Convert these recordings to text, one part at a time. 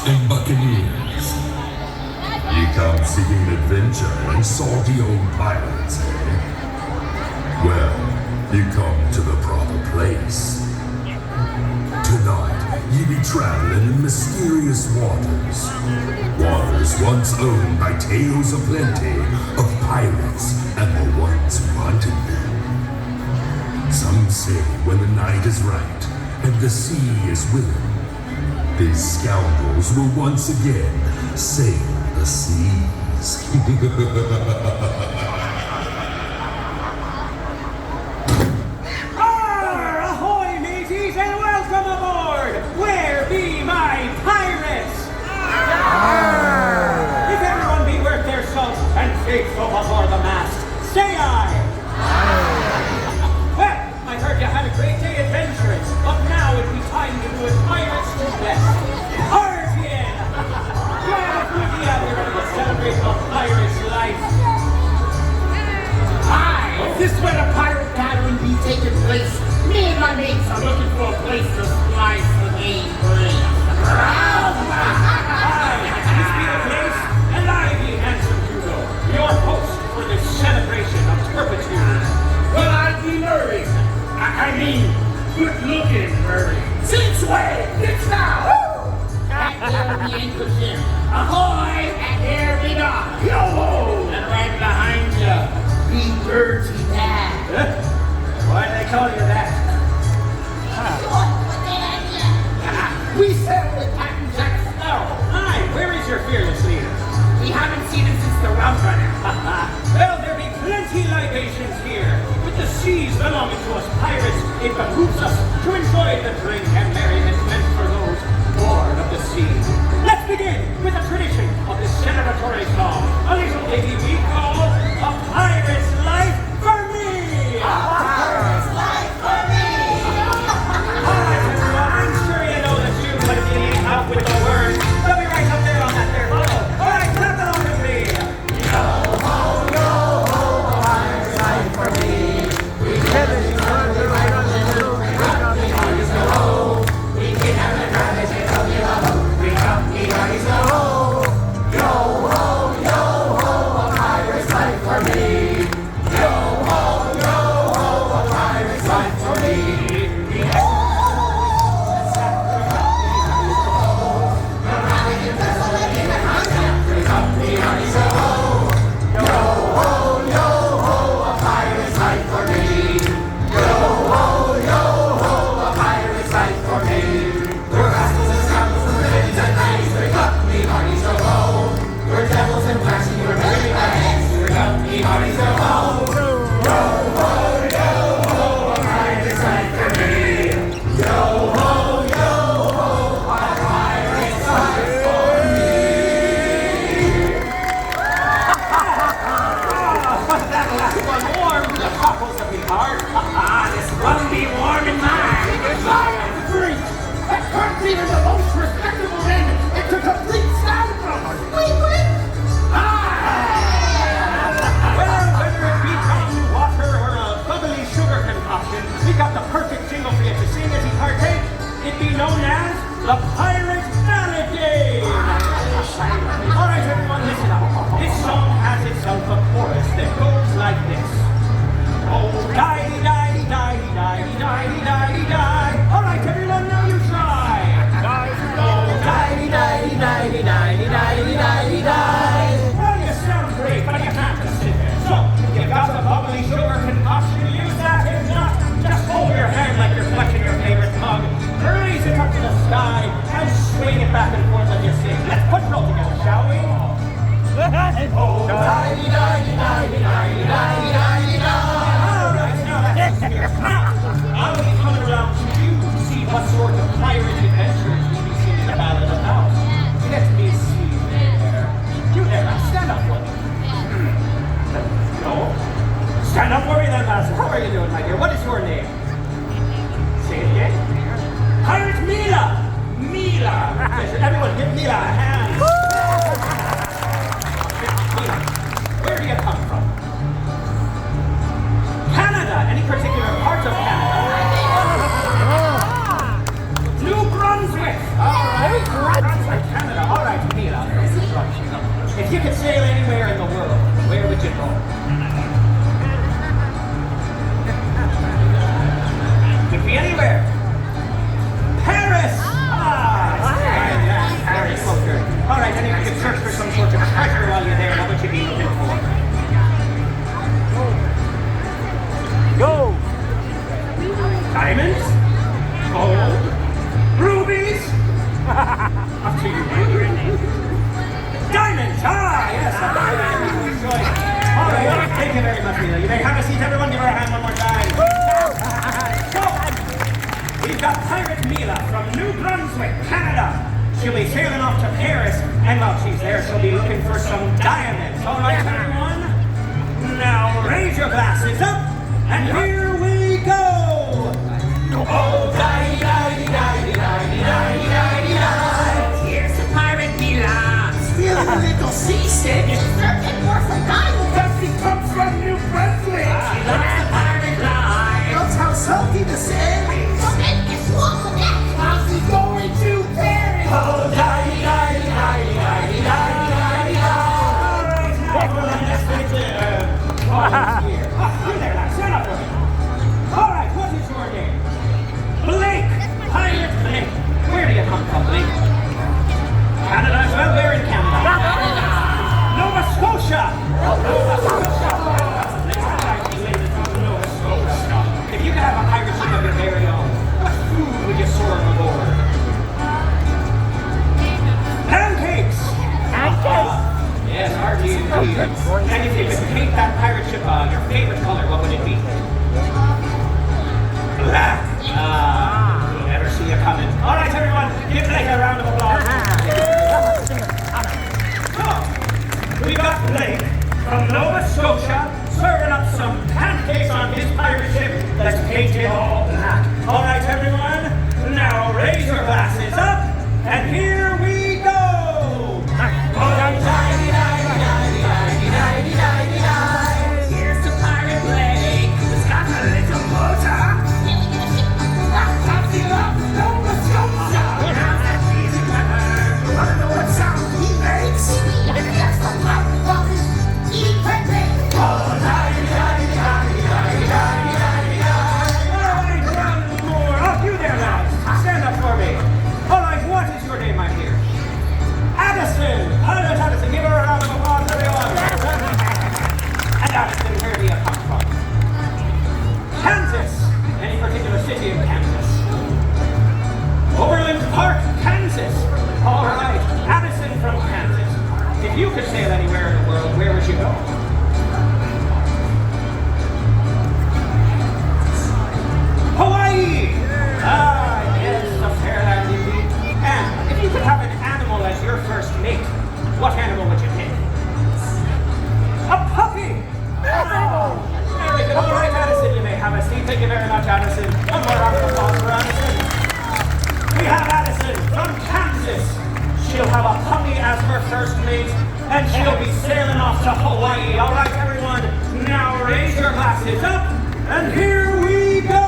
and buccaneers. You come seeking adventure and salty old pirates, eh? Well, you come to the proper place. Tonight, you be traveling in mysterious waters. Waters once owned by tales of plenty of pirates and the ones who hunted them. Some say when the night is right and the sea is willing, these scoundrels will once again sail the seas. Arr! Ahoy, mateys, and welcome aboard! Where be my pirates? Arr! If everyone be worth their salt and faithful before the mast, say aye! Well, I heard you had a great day adventuring, but now it'd be time to do it pirates to best. Arvian! Glad to be out here to celebrate the pirate's life. Hi, is this where the pirate gathering be taking place? Me and my mates are looking for a place to slice the main breeze. Aye, this be the place, and I be Handsome Hugo, your host for this celebration of perpetuity. Well, I'd be Murray. I mean, good-looking Murray. Since when? It's now! And here we anchor ship. Ahoy! And here we dock. Yo-ho! And right behind you, be Dirty Dad. Why'd they call you that? We sail with Captain Jack Sparrow. Aye, where is your fearless leader? We haven't seen him since the rum runner. Well, there be plenty libations here. With the seas belonging to us pirates, it behooves us to enjoy the drink and merriment meant for those born of the sea. Let's begin with a tradition of this celebratory song, a little ditty we call A Pirate's Life for Me! A Pirate's Life for Me! I'm sure you know the tune, but if you need help with the words, they'll be right up there on that there bottle. All right, clap it on with me! Even the most respectable men into complete scoundrels! Well, whether it be cotton water or a bubbly sugar concoction, we got the perfect jingle for you to sing as you partake. It be known as the Pirate Ballad Game. All right, everyone, listen up. This song has itself a chorus that goes like this. Oh, die-die-die-die-die-die-die-die. All right, everyone, now you try. Oh, die-die-die-die-die-die-die-die. Well, you sound great, but you can't just sit there. So, you got the bubbly sugar concoction, use that. If not, just hold your hand like you're flushing your favorite mug, raise it up to the sky, and swing it back and forth as you sing. Let's put it all together, shall we? Oh, die-die-die-die-die-die-die-die. All right, now that's serious. Now, I'll be coming around to you to see what sort of pirate adventures we be singing a ballad about. Let me see there. You there, now stand up for me. No? Stand up for me then, lass. How are you doing, my dear? What is your name? Say it again. Pirate Mila! Mila! Everyone give Mila a hand. Mila, where do you come from? Canada! Any particular part of Canada? New Brunswick! All right. Brunswick, Canada. You may have a seat, everyone. Give her a hand one more time. So, we've got Pirate Mila from New Brunswick, Canada. She'll be sailing off to Paris, and while she's there, she'll be looking for some diamonds. All right, everyone? Now raise your glasses up, and here we go! Oh, Here's the pirate Mila. Feeling a little seasick. Searching for some diamonds. Because he comes from New Brunswick. He loves the pirate life. Knows how salty the sand is. So then it's lost of that. How's he going to Paris? Oh, All right, now, let's get here. You there, now, stand up for me. All right, what is your name? Blake! Pirate Blake! Where do you come from, Blake? Canada as well? Where in Canada? Nova Scotia! Nova Scotia! Nova Scotia. If you could have a pirate ship of your very own, what food would you serve aboard? Pancakes! Yes, R.G. And if you could paint that pirate ship your favorite color, what would it be? Black! You'll never see you coming. All right, everyone, give Blake a round of applause. So, we got Blake from Nova Scotia serving up some pancakes on his pirate ship that's painted all black. All right, everyone, now raise your glasses up, and here we go! here's the pirate Blake. He's got a little motor. Comes he loves Nova Scotia. How's that easy weather? You wanna know what sound he makes? That's the pirate walking. Eating pancakes. All right, one more. Oh, you there, lads. Stand up for me. All right, what is your name, my dear? Addison. Pilot Addison. Give her a round of applause, everyone. And Addison, where do you come from? Kansas. Any particular city in Kansas? Overland Park, Kansas. All right, Addison from Kansas. If you could sail anywhere in the world, where would you go? Hawaii! Ah, yes, a fair land indeed. And if you could have an animal as your first mate, what animal would you pick? A puppy! Oh, very good. All right, Addison, you may have a seat. Thank you very much, Addison. One more round of applause for Addison. We have Addison from Kansas. She'll have a puppy as her first mate, and she'll be sailing off to Hawaii. All right, everyone, now raise your glasses up, and here we go!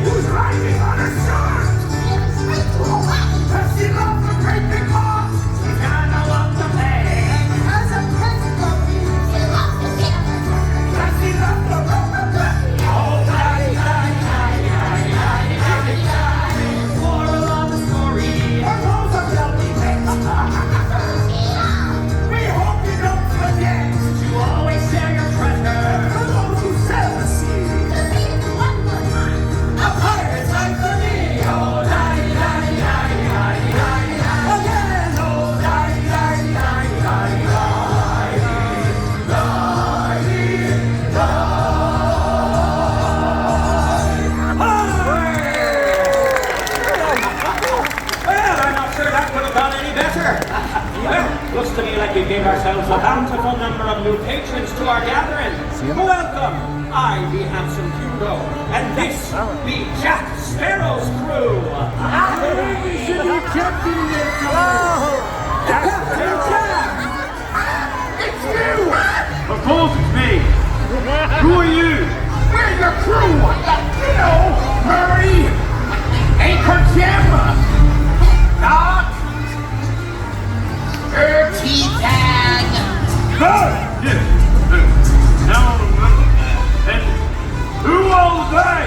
Who's riding on a shark? Does she love the great big rocks? She kinda loves the bay. As a principal, she loves the ship. Does she love the rubber? Moral of the story. Her rose of jelly bits. We hope you don't forget to always share your treasure. For those who sail the sea. A pirate's life for me. Oh, again. Oh, Well, I'm not sure that could have gone any better. Well, looks to me like we gave ourselves a bountiful number of new patrons to our gathering. Welcome. I be Handsome Hugo, and this be Jack Sparrow's crew. Captain Jack! It's you! Of course it's me. Who are you? We're your crew! Bill, Murray, Anchor Jim, Doc, T-Tag. Good. Yes. Now I remember. And who are they?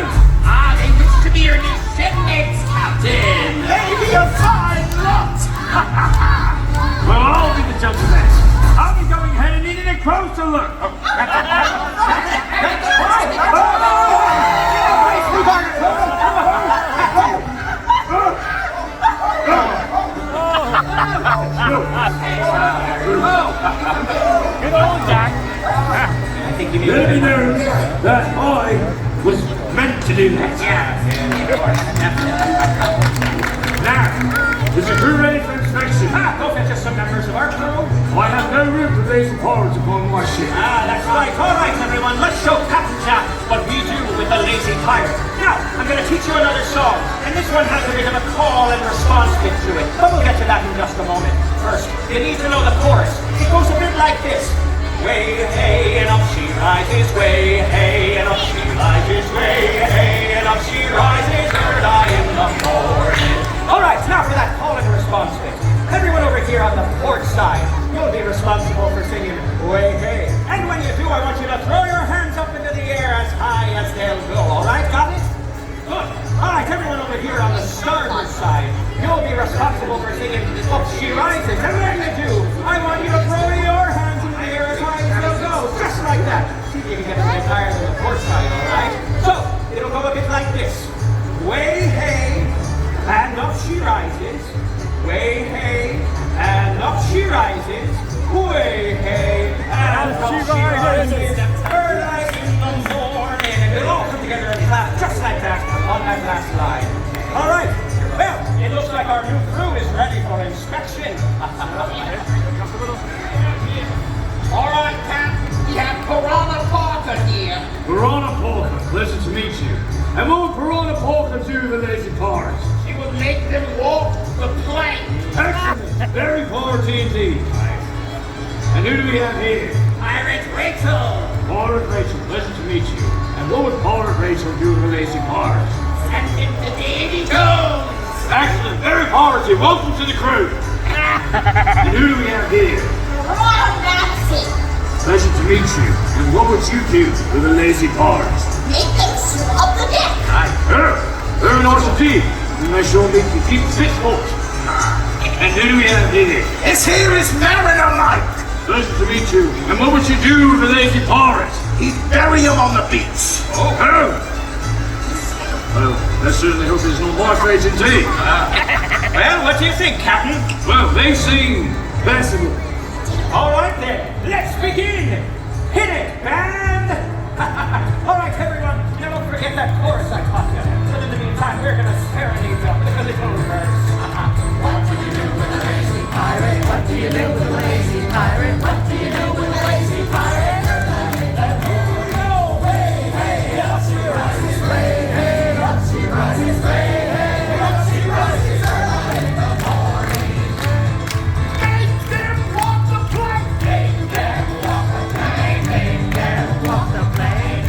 They wish to be your new shipmates, Captain. Maybe a fine lot. Well, I'll be the judge of that. I'll be going ahead and needing a closer look. I was meant to do that. Now, is the crew ready for inspection? Go fetch us some members of our crew. I have no room for lazy pirates upon my ship. That's right. All right, everyone. Let's show Captain Jack what we do with the lazy pirate. Now, I'm going to teach you another song. And this one has a bit of a call and response bit to it. But we'll get to that in just a moment. First, you need to know the chorus. It goes a bit like this. Way, hey, and up she rises. Way, hey, and up she rises. Way, hey, and up she rises. Early in the morning. All right, now for that call and response bit. Everyone over here on the port side, you'll be responsible for singing Way Hey. And when you do, I want you to throw your hands up into the air as high as they'll go. All right, got it? Good. All right, everyone over here on the starboard side, you'll be responsible for singing Up She Rises. And when you do, I want you to throw your hands in the air as high as they'll go. Just like that. See if you can get a bit higher than the port side, all right? So, it'll go a bit like this. Way Hey, and up she rises. Way hey, and up she rises. Way hey, and up she rises. Early in the morning. And it'll all come together and clap just like that on that last line. All right. Well, it looks like our new crew is ready for inspection. All right, Cap. We have Piranha Parker here. Piranha Polka, pleasure to meet you. And what would Piranha Polka do with the lazy pirates? She will make them walk the plank. Excellent! Very party indeed. And who do we have here? Pirate Rachel. Pirate Rachel, pleasure to meet you. And what would Pirate Rachel do with the lazy pirates? Send him to Davy Jones. Excellent! Very party! Welcome to the crew! And who do we have here? Royal Nancy. Pleasure to meet you. And what would you do with the lazy pirates? Make them swab the deck. Very nice indeed. We may sure make you keep fit sport. And who do we have here? This here is Mariner Mike. Pleasure to meet you. And what would you do with the lazy pirates? He'd bury him on the beach. Oh! Well, let's certainly hope it's not my fate indeed. Well, what do you think, Captain? Well, they seem passable. All right then, let's begin. Hit it, band. All right, everyone. Now don't forget that chorus I taught you. But in the meantime, we're gonna serenade them with a little verse. What do you do with a lazy pirate? What do you do with a lazy pirate? What do you do with a lazy pirate? No way, hey, up she rises, way, hey, up she rises, way, hey, up she rises, early in the morning. Make them walk the plank. Make them walk the plank, make them walk the plank,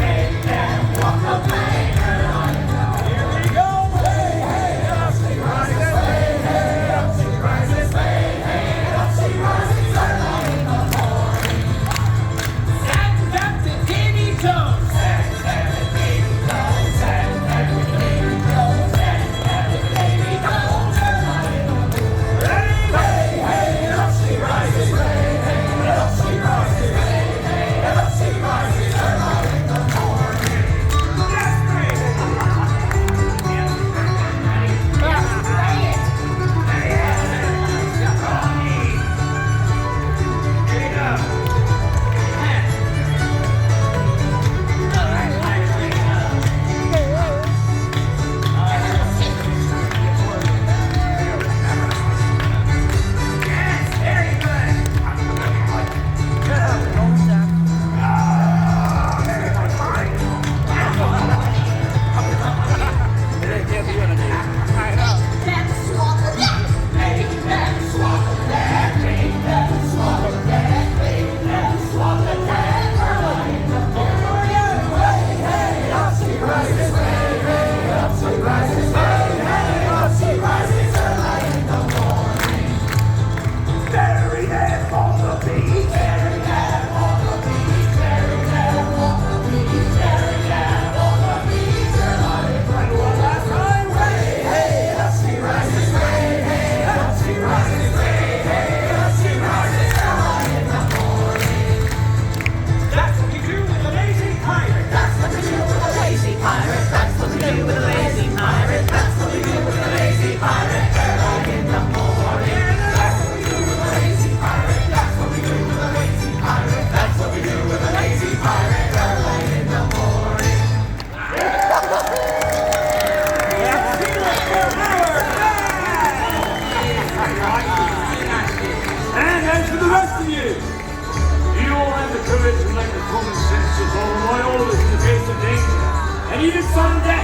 Someday